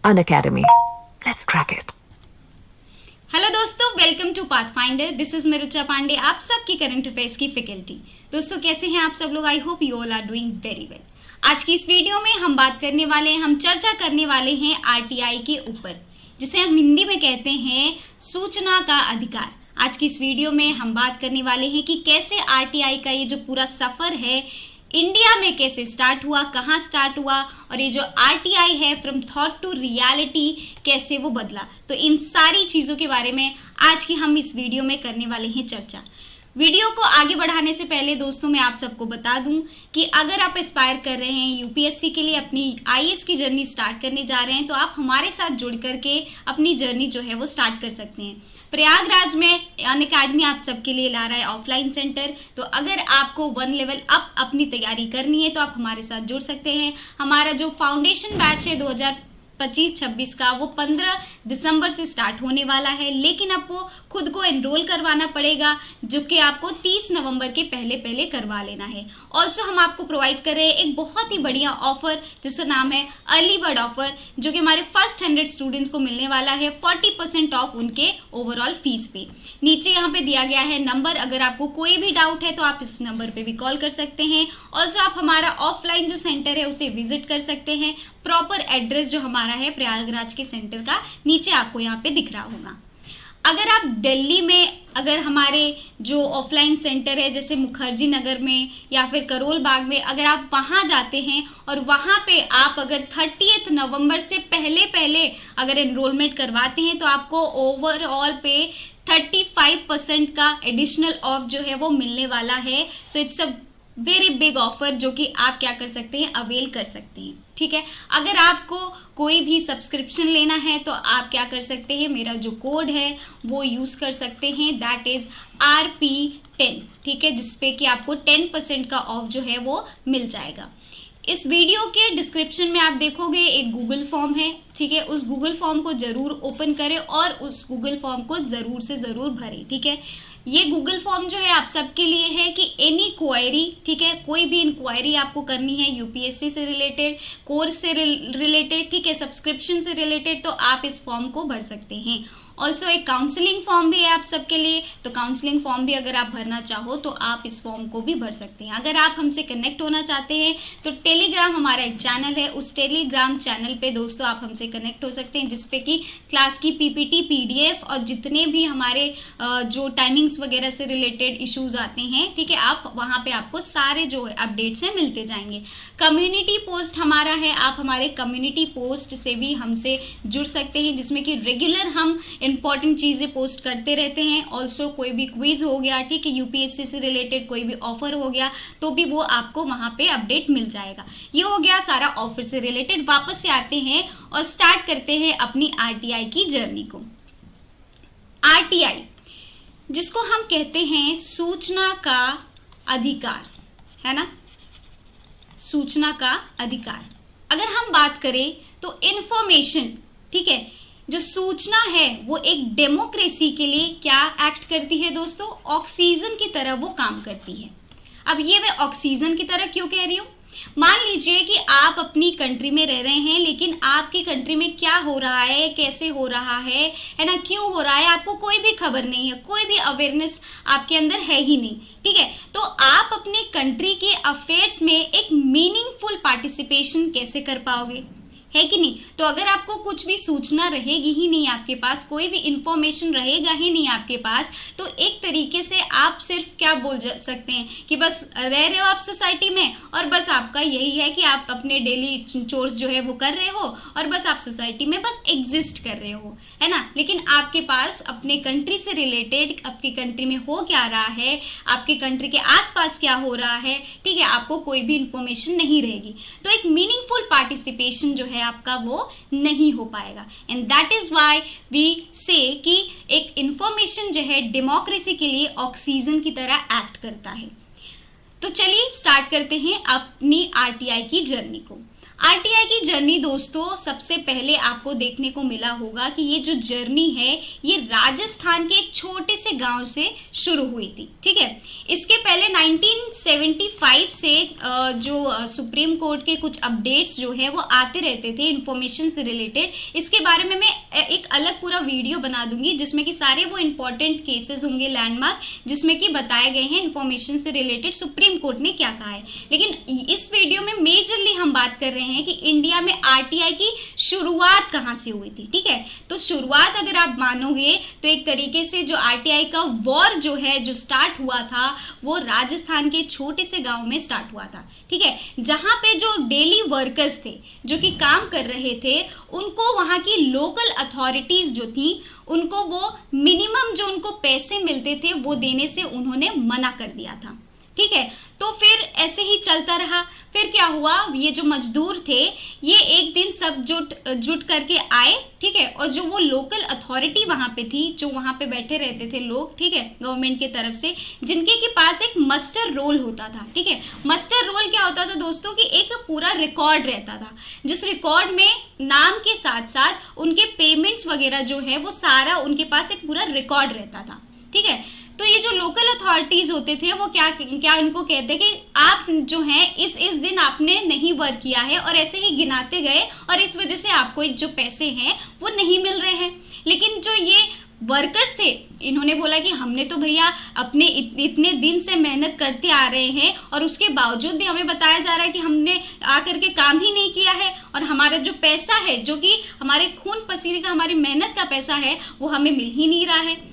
Unacademy. Let's crack it. Hello दोस्तों, welcome to Pathfinder. This is Mircha Pandey, आप सबकी current affairs की फैकल्टी। दोस्तों कैसे हैं आप सब लोग? I hope you all are doing very well. आज की इस वीडियो में हम बात करने वाले हैं, हम चर्चा करने वाले हैं आरटीआई के ऊपर, जिसे हम हिंदी में कहते हैं सूचना का अधिकार। आज की इस वीडियो में हम बात करने वाले हैं कि कैसे आरटीआई का ये जो पूरा सफर है इंडिया में कैसे स्टार्ट हुआ, कहाँ स्टार्ट हुआ, और ये जो आरटीआई है फ्रॉम थॉट टू रियलिटी कैसे वो बदला। तो इन सारी चीज़ों के बारे में आज की हम इस वीडियो में करने वाले हैं चर्चा। वीडियो को आगे बढ़ाने से पहले दोस्तों मैं आप सबको बता दूं कि अगर आप एस्पायर कर रहे हैं यूपीएससी के लिए, अपनी आईएएस की जर्नी स्टार्ट करने जा रहे हैं, तो आप हमारे साथ जुड़ करके अपनी जर्नी जो है वो स्टार्ट कर सकते हैं। प्रयागराज में अनअकैडमी आप सबके लिए ला रहा है ऑफलाइन सेंटर। तो अगर आपको 1 लेवल अप अपनी तैयारी करनी है तो आप हमारे साथ जुड़ सकते हैं। हमारा जो फाउंडेशन बैच है 2025-26 का, वो 15 दिसंबर से स्टार्ट होने वाला है, लेकिन आपको खुद को एनरोल करवाना पड़ेगा, जो कि आपको 30 नवंबर के पहले पहले करवा लेना है। ऑल्सो हम आपको प्रोवाइड कर रहे हैं एक बहुत ही बढ़िया ऑफर जिसका नाम है अर्ली बर्ड ऑफर, जो कि हमारे फर्स्ट 100 स्टूडेंट्स को मिलने वाला है 40% ऑफ उनके ओवरऑल फीस पे। नीचे यहाँ पे दिया गया है नंबर, अगर आपको कोई भी डाउट है तो आप इस नंबर पे भी कॉल कर सकते हैं। ऑल्सो आप हमारा ऑफलाइन जो सेंटर है उसे विजिट कर सकते हैं। प्रॉपर एड्रेस जो हमारा है प्रयागराज के सेंटर का नीचे आपको यहाँ पे दिख रहा होगा। अगर आप दिल्ली में, अगर हमारे जो ऑफलाइन सेंटर है जैसे मुखर्जी नगर में या फिर करोल बाग में, अगर आप वहाँ जाते हैं और वहाँ पे आप अगर 30 नवंबर से पहले पहले अगर एनरोलमेंट करवाते हैं तो आपको ओवरऑल पे 35% का एडिशनल ऑफ जो है वो मिलने वाला है। So it's a very big offer जो कि आप क्या कर सकते हैं, अवेल कर सकते हैं। ठीक है, अगर आपको कोई भी सब्सक्रिप्शन लेना है तो आप क्या कर सकते हैं, मेरा जो कोड है वो यूज़ कर सकते हैं, दैट इज़ RP10। ठीक है, जिसपे कि आपको 10% का ऑफ जो है वो मिल जाएगा। इस वीडियो के डिस्क्रिप्शन में आप देखोगे एक गूगल फॉर्म है। ठीक है, उस गूगल फॉर्म को ज़रूर ओपन करें और उस गूगल फॉर्म को ज़रूर से ज़रूर भरें। ठीक है, ये गूगल फॉर्म जो है आप सबके लिए है कि एनी क्वायरी, ठीक है, कोई भी इंक्वायरी आपको करनी है यूपीएससी से रिलेटेड, कोर्स से रिलेटेड, ठीक है, सब्सक्रिप्शन से रिलेटेड, तो आप इस फॉर्म को भर सकते हैं। ऑल्सो एक काउंसलिंग फॉर्म भी है आप सबके लिए, तो काउंसलिंग फॉर्म भी अगर आप भरना चाहो तो आप इस फॉर्म को भी भर सकते हैं। अगर आप हमसे कनेक्ट होना चाहते हैं तो टेलीग्राम हमारा एक चैनल है, उस टेलीग्राम चैनल पे दोस्तों आप हमसे कनेक्ट हो सकते हैं, जिसपे कि क्लास की पीपीटी, पीडीएफ और जितने भी हमारे जो टाइमिंग्स वगैरह से रिलेटेड इश्यूज आते हैं, ठीक है, आप वहाँ पे आपको सारे जो अपडेट्स हैं मिलते जाएंगे। कम्युनिटी पोस्ट हमारा है, आप हमारे कम्युनिटी पोस्ट से भी हमसे जुड़ सकते हैं, जिसमें कि रेगुलर हम इंपॉर्टेंट चीज़ें पोस्ट करते रहते हैं। ऑल्सो कोई भी क्विज हो गया, ठीक है, यूपीएससी से रिलेटेड कोई भी ऑफर हो गया तो भी वो आपको वहाँ पे अपडेट मिल जाएगा। ये हो गया सारा ऑफर से रिलेटेड। वापस से आते हैं और स्टार्ट करते हैं अपनी आरटीआई की जर्नी को। आरटीआई जिसको हम कहते हैं सूचना का अधिकार, है ना, सूचना का अधिकार। अगर हम बात करें तो इंफॉर्मेशन, ठीक है, जो सूचना है वो एक डेमोक्रेसी के लिए क्या एक्ट करती है दोस्तों, ऑक्सीजन की तरह वो काम करती है। अब ये मैं ऑक्सीजन की तरह क्यों कह रही हूँ, मान लीजिए कि आप अपनी कंट्री में रह रहे हैं, लेकिन आपकी कंट्री में क्या हो रहा है, कैसे हो रहा है ना, क्यों हो रहा है, आपको कोई भी खबर नहीं है, कोई भी अवेयरनेस आपके अंदर है ही नहीं। ठीक है, तो आप अपनी कंट्री के अफेयर्स में एक मीनिंगफुल पार्टिसिपेशन कैसे कर पाओगे, है कि नहीं। तो अगर आपको कुछ भी सूचना रहेगी ही नहीं आपके पास, कोई भी इंफॉर्मेशन रहेगा ही नहीं आपके पास, तो एक तरीके से आप सिर्फ क्या बोल सकते हैं कि बस रह रहे हो आप सोसाइटी में और बस आपका यही है कि आप अपने डेली चोर्स जो है वो कर रहे हो और बस आप सोसाइटी में बस एग्जिस्ट कर रहे हो, है ना। लेकिन आपके पास अपने कंट्री से रिलेटेड, आपकी कंट्री में हो क्या रहा है, आपकी कंट्री के आसपास क्या हो रहा है, ठीक है, आपको कोई भी इंफॉर्मेशन नहीं रहेगी, तो एक मीनिंगफुल पार्टिसिपेशन जो है आपका वो नहीं हो पाएगा। And that is why we say कि एक इंफॉर्मेशन जो है डेमोक्रेसी के लिए ऑक्सीजन की तरह एक्ट करता है। तो चलिए स्टार्ट करते हैं अपनी आरटीआई की जर्नी को। आरटीआई की जर्नी दोस्तों सबसे पहले आपको देखने को मिला होगा कि ये जो जर्नी है ये राजस्थान के एक छोटे से गांव से शुरू हुई थी। ठीक है, इसके पहले 1975 से जो सुप्रीम कोर्ट के कुछ अपडेट्स जो है वो आते रहते थे इंफॉर्मेशन से रिलेटेड। इसके बारे में मैं एक अलग पूरा वीडियो बना दूंगी जिसमें कि सारे वो इंपॉर्टेंट केसेस होंगे, लैंडमार्क, जिसमें कि बताए गए हैं इंफॉर्मेशन से रिलेटेड सुप्रीम कोर्ट ने क्या कहा है। लेकिन इस वीडियो में मेजरली हम बात कर रहे हैं कि इंडिया में आरटीआई की शुरुआत कहां से हुई थी। ठीक है, तो शुरुआत अगर आप मानोगे तो एक तरीके से जो आरटीआई का वॉर जो है जो स्टार्ट हुआ था वो राजस्थान के छोटे से गांव में स्टार्ट हुआ था। ठीक है, जहां पे जो डेली वर्कर्स थे जो कि काम कर रहे थे उनको वहां की लोकल अथॉरिटीज जो थी उनको वो मिनिमम जो उनको पैसे मिलते थे वो देने से उन्होंने मना कर दिया था। ठीक है, तो फिर ऐसे ही चलता रहा। फिर क्या हुआ, ये जो मजदूर थे ये एक दिन सब जुट करके आए। ठीक है, और जो वो लोकल अथॉरिटी वहां पे थी, जो वहां पे बैठे रहते थे लोग, ठीक है, गवर्नमेंट की तरफ से, जिनके के पास एक मस्टर रोल होता था। ठीक है, मस्टर रोल क्या होता था दोस्तों कि एक पूरा रिकॉर्ड रहता था जिस रिकॉर्ड में नाम के साथ साथ उनके पेमेंट्स वगैरह जो है वो सारा उनके पास एक पूरा रिकॉर्ड रहता था। ठीक है, तो ये जो लोकल अथॉरिटीज होते थे वो क्या इनको कहते कि आप जो हैं इस दिन आपने नहीं वर्क किया है, और ऐसे ही गिनाते गए और इस वजह से आपको जो पैसे हैं वो नहीं मिल रहे हैं। लेकिन जो ये वर्कर्स थे इन्होंने बोला कि हमने तो भैया अपने इतने दिन से मेहनत करते आ रहे हैं और उसके बावजूद भी हमें बताया जा रहा है कि हमने आकर के काम ही नहीं किया है, और हमारा जो पैसा है जो कि हमारे खून पसीने का, हमारी मेहनत का पैसा है, वो हमें मिल ही नहीं रहा है।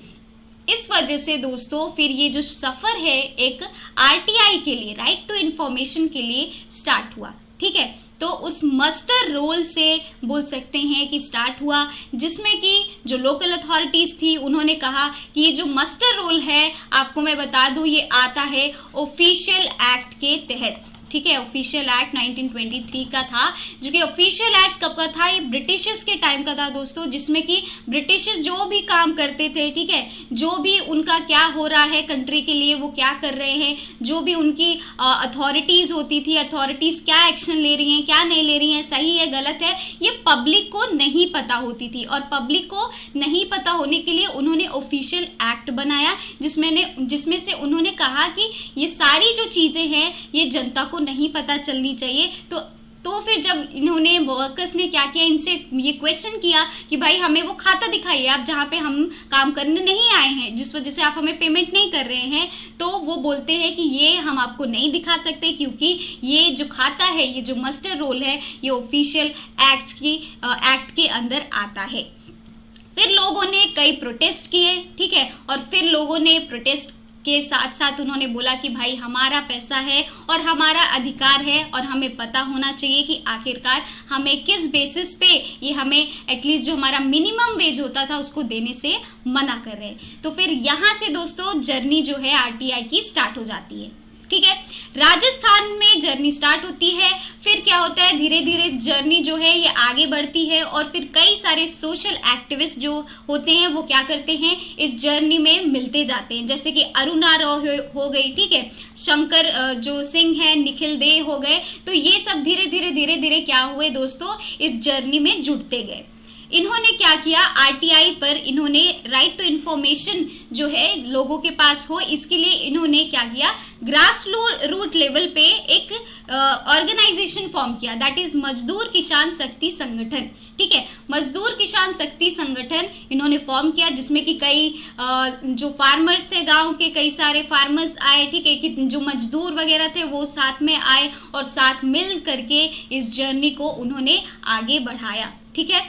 इस वजह से दोस्तों फिर ये जो सफर है एक आरटीआई के लिए, राइट टू इंफॉर्मेशन के लिए स्टार्ट हुआ। ठीक है, तो उस मस्टर रोल से बोल सकते हैं कि स्टार्ट हुआ, जिसमें कि जो लोकल अथॉरिटीज थी उन्होंने कहा कि ये जो मस्टर रोल है, आपको मैं बता दूं, ये आता है ऑफिशियल एक्ट के तहत। ठीक है, ऑफिशियल एक्ट 1923 का था, जो कि ऑफिशियल एक्ट कब का था, ये ब्रिटिशर्स के टाइम का था दोस्तों, जिसमें कि ब्रिटिशर्स जो भी काम करते थे, ठीक है, जो भी उनका क्या हो रहा है कंट्री के लिए, वो क्या कर रहे हैं, जो भी उनकी अथॉरिटीज होती थी, अथॉरिटीज क्या एक्शन ले रही हैं, क्या नहीं ले रही हैं, सही है गलत है, ये पब्लिक को नहीं पता होती थी। और पब्लिक को नहीं पता होने के लिए उन्होंने ऑफिशियल एक्ट बनाया, जिसमें से उन्होंने कहा कि ये सारी जो चीजें हैं ये जनता को नहीं पता चलनी चाहिए। तो फिर जब इन्होंने वर्कर्स ने क्या किया, इनसे ये क्वेश्चन किया कि भाई हमें वो खाता दिखाइए आप जहाँ पे हम काम करने नहीं आए हैं, जिस वजह से आप हमें पेमेंट नहीं कर रहे हैं, तो वो बोलते हैं कि ये हम आपको नहीं दिखा सकते क्योंकि ये जो खाता है, ये जो मस्टर रोल है, ये ऑफिशियल एक्ट के अंदर आता है। फिर लोगों ने कई प्रोटेस्ट किए। ठीक है, और फिर लोगों ने प्रोटेस्ट के साथ साथ उन्होंने बोला कि भाई हमारा पैसा है और हमारा अधिकार है और हमें पता होना चाहिए कि आखिरकार हमें किस बेसिस पे ये हमें एटलीस्ट जो हमारा मिनिमम वेज होता था उसको देने से मना कर रहे हैं। तो फिर यहाँ से दोस्तों जर्नी जो है आरटीआई की स्टार्ट हो जाती है। ठीक है, राजस्थान में जर्नी स्टार्ट होती है। फिर क्या होता है, धीरे धीरे जर्नी जो है ये आगे बढ़ती है और फिर कई सारे सोशल एक्टिविस्ट जो होते हैं वो क्या करते हैं, इस जर्नी में मिलते जाते हैं, जैसे कि अरुणा राव हो गई, ठीक है, शंकर जो सिंह है, निखिल दे हो गए। तो ये सब धीरे धीरे क्या हुए दोस्तों, इस जर्नी में जुड़ते गए। इन्होंने क्या किया, आरटीआई पर इन्होंने राइट टू इंफॉर्मेशन जो है लोगों के पास हो, इसके लिए इन्होंने क्या किया, ग्रास रूट लेवल पे एक ऑर्गेनाइजेशन फॉर्म किया, दैट इज मजदूर किसान शक्ति संगठन। ठीक है, मजदूर किसान शक्ति संगठन इन्होंने फॉर्म किया, जिसमें कि कई जो फार्मर्स थे, गांव के कई सारे फार्मर्स आए, ठीक है, कि जो मजदूर वगैरह थे वो साथ में आए और साथ मिल करके इस जर्नी को उन्होंने आगे बढ़ाया। ठीक है,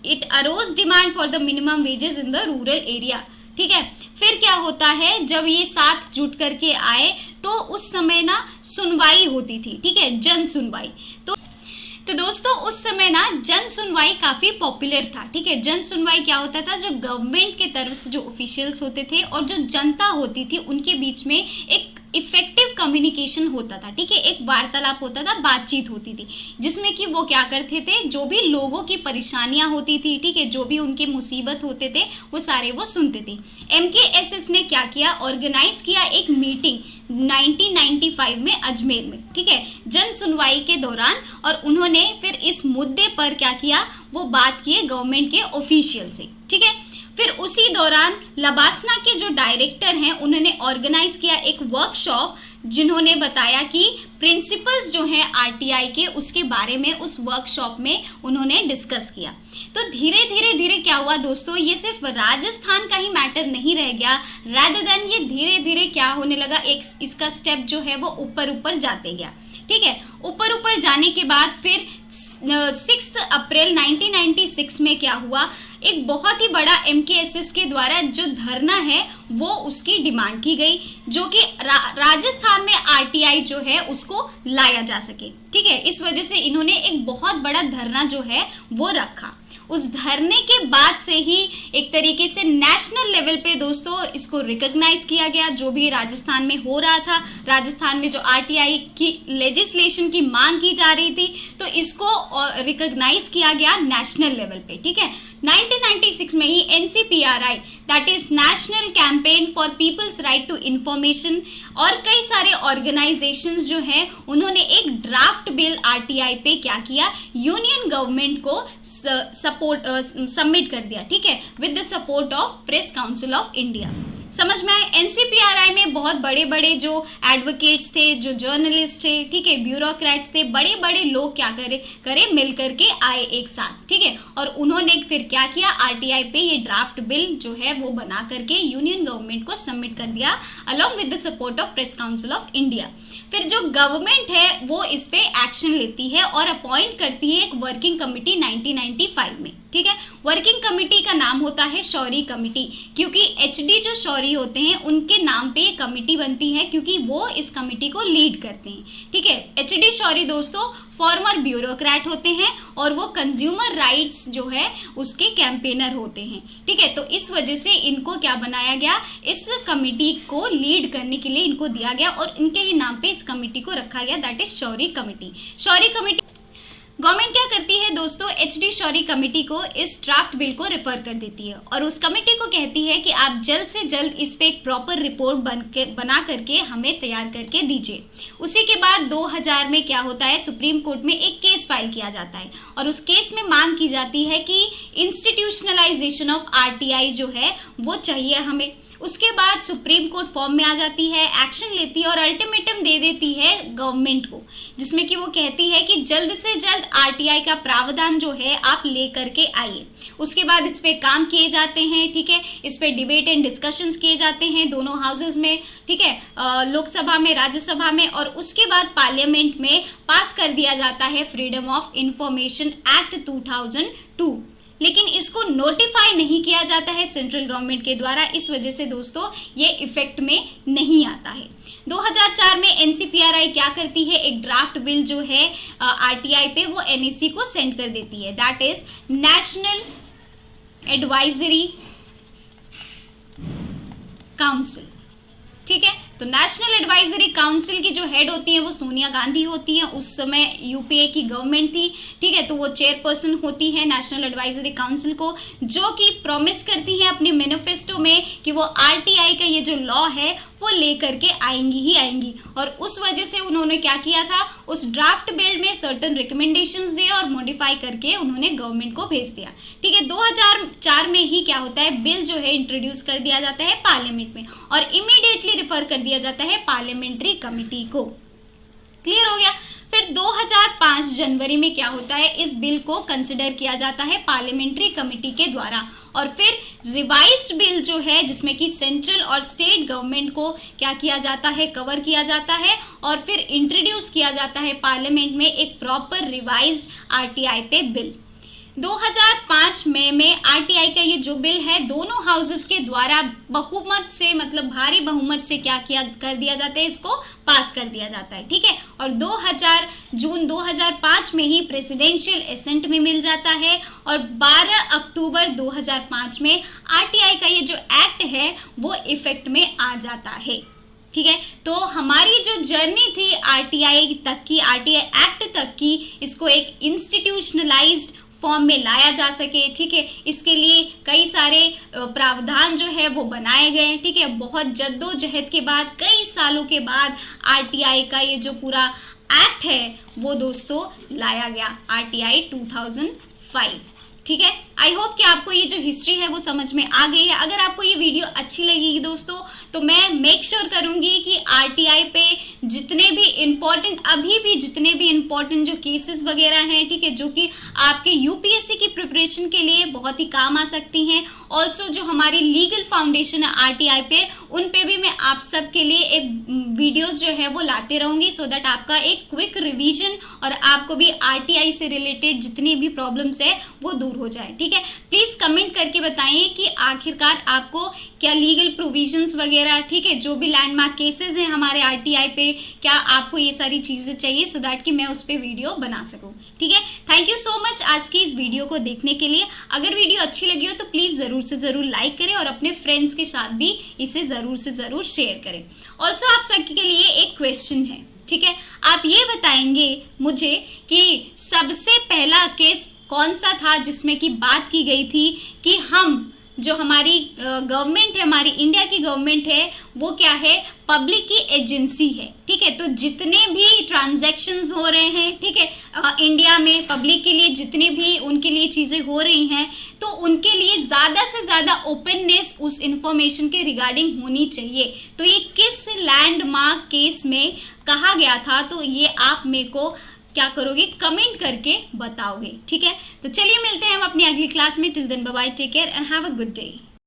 it arose demand for the minimum wages in the rural area। ठीक है, फिर क्या होता है, जब ये साथ जुट करके आए तो उस समय ना सुनवाई होती थी। ठीक है, जन सुनवाई। तो दोस्तों उस समय ना जन सुनवाई काफी पॉपुलर था। ठीक है, जन सुनवाई क्या होता था, जो गवर्नमेंट के तरफ से जो ऑफिशियल्स होते थे और जो जनता होती थी उनके बीच में एक इफेक्टिव कम्युनिकेशन होता था, ठीक है, एक वार्तालाप होता था, बातचीत होती थी, जिसमें कि वो क्या करते थे, जो भी लोगों की परेशानियां होती थी, ठीक है, जो भी उनके मुसीबत होते थे वो सारे वो सुनते थे। MKSS ने क्या किया, ऑर्गेनाइज किया एक मीटिंग 1995 में अजमेर में, ठीक है, जन सुनवाई के दौरान, और उन्होंने फिर इस मुद्दे पर क्या किया, वो बात किए गवर्नमेंट के ऑफिशियल से, ठीक है। फिर उसी दौरान लबासना के जो डायरेक्टर हैं उन्होंने ऑर्गेनाइज किया एक वर्कशॉप, जिन्होंने बताया कि प्रिंसिपल्स जो हैं आरटीआई के, उसके बारे में उस वर्कशॉप में उन्होंने डिस्कस किया। तो धीरे धीरे धीरे क्या हुआ दोस्तों, ये सिर्फ राजस्थान का ही मैटर नहीं रह गया, रादर देन ये धीरे धीरे क्या होने लगा, एक इसका स्टेप जो है वो ऊपर ऊपर जाते गया, ठीक है। ऊपर ऊपर जाने के बाद फिर 6 अप्रैल 1996 में क्या हुआ, एक बहुत ही बड़ा MKSS के द्वारा जो धरना है वो उसकी डिमांड की गई, जो कि राजस्थान में आरटीआई जो है उसको लाया जा सके, ठीक है। इस वजह से इन्होंने एक बहुत बड़ा धरना जो है वो रखा। उस धरने के बाद से ही एक तरीके से नेशनल लेवल पे दोस्तों इसको रिकॉग्नाइज किया गया, जो भी राजस्थान में हो रहा था, राजस्थान में जो आरटीआई की लेजिस्लेशन की मांग की जा रही थी, तो इसको रिकॉग्नाइज किया गया नेशनल लेवल पे, ठीक है। 1996 में ही NCPRI, that is national campaign for people's right to information, और कई सारे ऑर्गेनाइजेशंस जो हैं उन्होंने एक ड्राफ्ट बिल आरटीआई पे क्या किया, यूनियन गवर्नमेंट को सपोर्ट सबमिट कर दिया, ठीक है, with the support of press council of India. समझ में आए, NCPRI में बहुत बड़े बड़े जो एडवोकेट्स थे, जो जर्नलिस्ट थे, ठीक है, ब्यूरोक्रेट्स थे, बड़े बड़े लोग क्या करे मिल करके आए एक साथ, ठीक है, और उन्होंने फिर क्या किया, आरटीआई पे ये ड्राफ्ट बिल जो है वो बना करके यूनियन गवर्नमेंट को सबमिट कर दिया along with the support of press council of India. फिर जो गवर्नमेंट है वो इस पे एक्शन लेती है और अपॉइंट करती है एक वर्किंग कमिटी 1995 में, ठीक है। वर्किंग कमिटी का नाम होता है शौरी कमिटी, क्योंकि HD जो शौरी होते हैं उनके नाम पे ये कमिटी बनती है, क्योंकि वो इस कमिटी को लीड करते हैं, ठीक है। HD शौरी दोस्तों फॉर्मर ब्यूरोक्रेट होते हैं और वो कंज्यूमर राइट्स जो है उसके कैंपेनर होते हैं, ठीक है। तो इस वजह से इनको क्या बनाया गया, इस कमिटी को लीड करने के लिए इनको दिया गया और इनके ही नाम पे इस कमिटी को रखा गया, that is Shourie committee. Shourie committee government क्या करती है दोस्तों, HD शौरी कमेटी को इस ड्राफ्ट बिल को रेफर कर देती है और उस कमेटी को कहती है कि आप जल्द से जल्द इस पे एक प्रॉपर रिपोर्ट बना करके हमें तैयार करके दीजिए। उसी के बाद 2000 में क्या होता है, सुप्रीम कोर्ट में एक केस फाइल किया जाता है और उस केस में मांग की जाती है कि इंस्टीट्यूशनलाइजेशन ऑफ RTI जो है वो चाहिए हमें। उसके बाद सुप्रीम कोर्ट फॉर्म में आ जाती है, एक्शन लेती है और अल्टीमेटम दे देती है गवर्नमेंट को, जिसमें कि वो कहती है कि जल्द से जल्द RTI का प्रावधान जो है आप ले करके आइए। उसके बाद इस पे काम किए जाते हैं, ठीक है, इस पे डिबेट एंड डिस्कशंस किए जाते हैं दोनों हाउसेस में, ठीक है, लोकसभा में, राज्यसभा में, और उसके बाद पार्लियामेंट में पास कर दिया जाता है फ्रीडम ऑफ इंफॉर्मेशन एक्ट 2002। लेकिन इसको नोटिफाई नहीं किया जाता है सेंट्रल गवर्नमेंट के द्वारा, इस वजह से दोस्तों ये इफेक्ट में नहीं आता है। 2004 में NCPRI क्या करती है, एक ड्राफ्ट बिल जो है RTI पे वो NEC को सेंड कर देती है, that is national advisory council, ठीक है। तो नेशनल एडवाइजरी काउंसिल की जो हेड होती है वो सोनिया गांधी होती हैं, उस समय UPA की गवर्नमेंट थी, ठीक है। तो वो चेयरपर्सन होती है नेशनल एडवाइजरी काउंसिल को, जो कि प्रॉमिस करती है अपने मैनिफेस्टो में कि वो RTI का ये जो लॉ है वो लेकर के आएंगी ही आएंगी। और उस वजह से उन्होंने क्या किया था, उस ड्राफ्ट बिल में सर्टन रिकमेंडेशंस दिए और मॉडिफाई करके उन्होंने गवर्नमेंट को भेज दिया, ठीक है। 2004 में ही क्या होता है, बिल जो है इंट्रोड्यूस कर दिया जाता है पार्लियामेंट में और इमीडिएटली रिफर कर दिया जाता है पार्लियामेंट्री कमिटी को। क्लियर हो गया। फिर 2005 जनवरी में क्या होता है, इस बिल को कंसिडर किया जाता है पार्लियामेंट्री कमिटी के द्वारा और फिर रिवाइज्ड बिल जो है जिसमें कि सेंट्रल और स्टेट गवर्नमेंट को क्या किया जाता है, कवर किया जाता है और फिर इंट्रोड्यूस किया जाता है पार्लियामेंट में एक प्रॉपर रिवाइज्ड RTI पे बिल। 2005 में RTI का ये जो बिल है दोनों हाउसेस के द्वारा बहुमत से, मतलब भारी बहुमत से क्या किया कर दिया जाता है, इसको पास कर दिया जाता है, ठीक है। और जून 2005 में ही प्रेसिडेंशियल एसेंट में मिल जाता है और 12 अक्टूबर 2005 में RTI का ये जो एक्ट है वो इफेक्ट में आ जाता है, ठीक है। तो हमारी जो जर्नी थी आरटीआई तक की, आरटीआई एक्ट तक की, इसको एक इंस्टीट्यूशनलाइज्ड फॉर्म में लाया जा सके, ठीक है, इसके लिए कई सारे प्रावधान जो है वो बनाए गए, ठीक है। बहुत जद्दोजहद के बाद, कई सालों के बाद आरटीआई का ये जो पूरा एक्ट है वो दोस्तों लाया गया, आरटीआई 2005, ठीक है। आई होप कि आपको ये जो हिस्ट्री है वो समझ में आ गई है। अगर आपको ये वीडियो अच्छी लगेगी दोस्तों तो मैं मेक श्योर करूंगी कि आरटीआई पे जितने भी इम्पोर्टेंट, अभी भी जितने भी इम्पोर्टेंट जो केसेस वगैरह हैं, ठीक है, जो कि आपके यूपीएससी की प्रिपरेशन के लिए बहुत ही काम आ सकती हैं, ऑल्सो जो हमारी लीगल फाउंडेशन है आरटीआई पे, उन पे भी मैं आप सबके लिए एक वीडियोस जो है वो लाते रहूंगी, सो दैट आपका एक क्विक रिवीजन और आपको भी आरटीआई से रिलेटेड जितनी भी प्रॉब्लम्स है वो दूर हो जाए, ठीक है। प्लीज कमेंट करके बताइए कि आखिरकार आपको क्या लीगल प्रोविजंस वगैरह, ठीक है, जो भी लैंडमार्क केसेस हैं हमारे आरटीआई पे, क्या आपको ये सारी चीजें चाहिए, सो दैट कि मैं उस पर वीडियो बना सकूं, ठीक है। थैंक यू सो मच आज की इस वीडियो को देखने के लिए। अगर वीडियो अच्छी लगी हो तो प्लीज जरूर से जरूर लाइक करें और अपने फ्रेंड्स के साथ भी इसे जरूर से जरूर शेयर करें। ऑल्सो आप सबके लिए एक क्वेश्चन है, ठीक है, आप ये बताएंगे मुझे कि सबसे पहला केस कौन सा था जिसमें कि बात की गई थी कि हम, जो हमारी गवर्नमेंट है, हमारी इंडिया की गवर्नमेंट है, वो क्या है, पब्लिक की एजेंसी है, ठीक है। तो जितने भी ट्रांजैक्शंस हो रहे हैं, ठीक है, इंडिया में पब्लिक के लिए जितने भी उनके लिए चीज़ें हो रही हैं, तो उनके लिए ज़्यादा से ज़्यादा ओपननेस उस इंफॉर्मेशन के रिगार्डिंग होनी चाहिए। तो ये किस लैंडमार्क केस में कहा गया था, तो ये आप मेरे को क्या करोगे, कमेंट करके बताओगे, ठीक है। तो चलिए मिलते हैं हम अपनी अगली क्लास में। Till then bye bye, take care and have a good day.